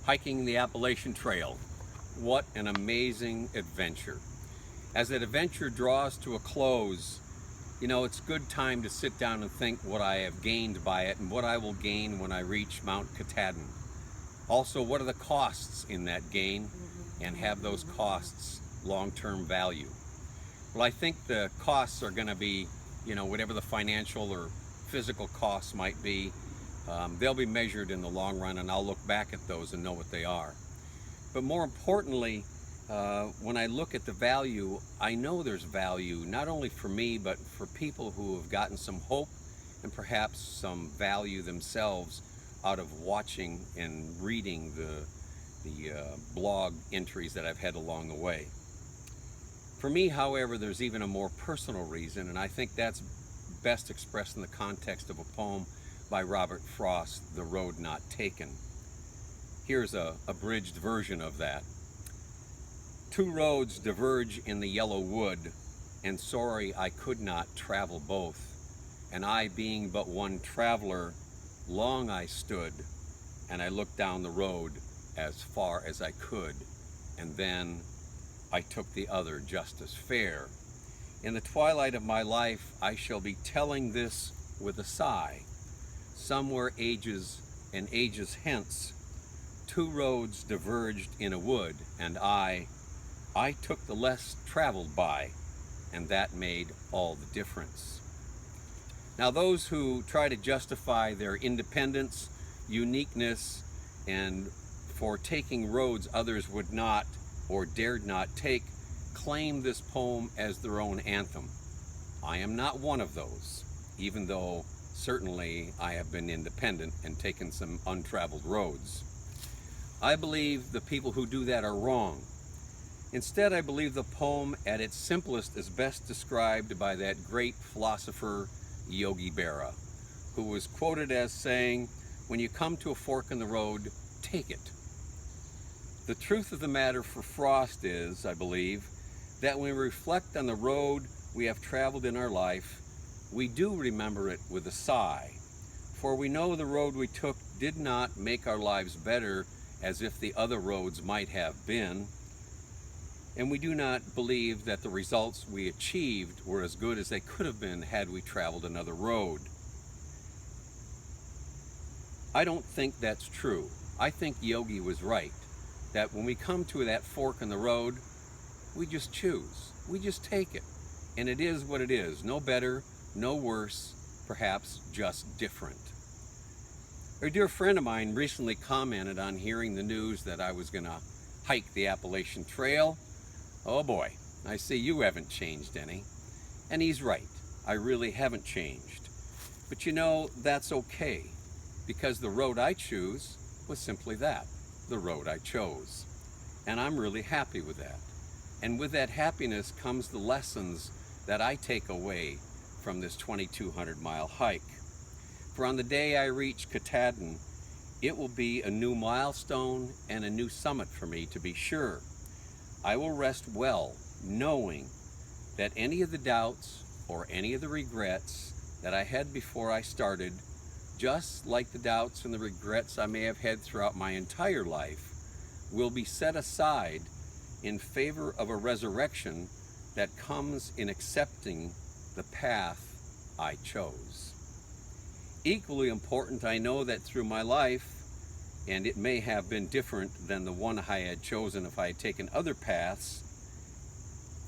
hiking the Appalachian Trail. What an amazing adventure. As that adventure draws to a close, it's good time to sit down and think what I have gained by it and what I will gain when I reach Mount Katahdin. Also, what are the costs in that gain, and have those costs long-term value? Well, I think the costs are going to be, whatever the financial or physical costs might be, they'll be measured in the long run, and I'll look back at those and know what they are. But more importantly, when I look at the value, I know there's value not only for me, but for people who have gotten some hope and perhaps some value themselves out of watching and reading the blog entries that I've had along the way. For me, however, there's even a more personal reason, and I think that's best expressed in the context of a poem by Robert Frost, The Road Not Taken. Here's a abridged version of that. Two roads diverge in the yellow wood, and sorry I could not travel both. And I, being but one traveler, long I stood, and I looked down the road as far as I could, and then I took the other just as fair. In the twilight of my life, I shall be telling this with a sigh. Somewhere ages and ages hence, two roads diverged in a wood, and I took the less traveled by, and that made all the difference. Now, those who try to justify their independence, uniqueness, and for taking roads others would not or dared not take, claim this poem as their own anthem. I am not one of those, even though certainly I have been independent and taken some untraveled roads. I believe the people who do that are wrong. Instead, I believe the poem at its simplest is best described by that great philosopher Yogi Berra, who was quoted as saying, "When you come to a fork in the road, take it." The truth of the matter for Frost is, I believe, that when we reflect on the road we have traveled in our life, we do remember it with a sigh, for we know the road we took did not make our lives better as if the other roads might have been, and we do not believe that the results we achieved were as good as they could have been had we traveled another road. I don't think that's true. I think Yogi was right, that when we come to that fork in the road, we just choose. We just take it. And it is what it is. No better, no worse, perhaps just different. A dear friend of mine recently commented on hearing the news that I was going to hike the Appalachian Trail. Oh boy, I see you haven't changed any. And he's right. I really haven't changed. But that's okay, because the road I choose was simply that, the road I chose. And I'm really happy with that. And with that happiness comes the lessons that I take away from this 2,200-mile hike. For on the day I reach Katahdin, it will be a new milestone and a new summit for me, to be sure. I will rest well, knowing that any of the doubts or any of the regrets that I had before I started, just like the doubts and the regrets I may have had throughout my entire life, will be set aside in favor of a resurrection that comes in accepting the path I chose. Equally important, I know that through my life, and it may have been different than the one I had chosen if I had taken other paths,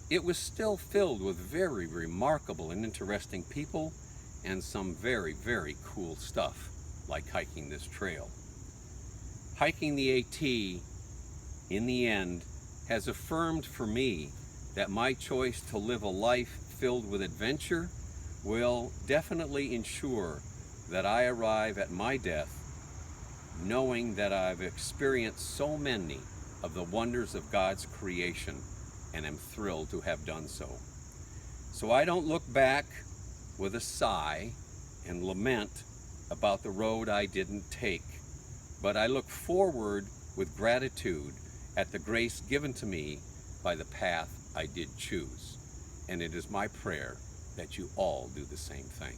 it was still filled with very remarkable and interesting people and some very, very cool stuff, like hiking this trail. Hiking the AT, in the end, has affirmed for me that my choice to live a life filled with adventure will definitely ensure that I arrive at my death knowing that I've experienced so many of the wonders of God's creation and am thrilled to have done so. So I don't look back with a sigh and lament about the road I didn't take, but I look forward with gratitude at the grace given to me by the path I did choose. And it is my prayer that you all do the same thing.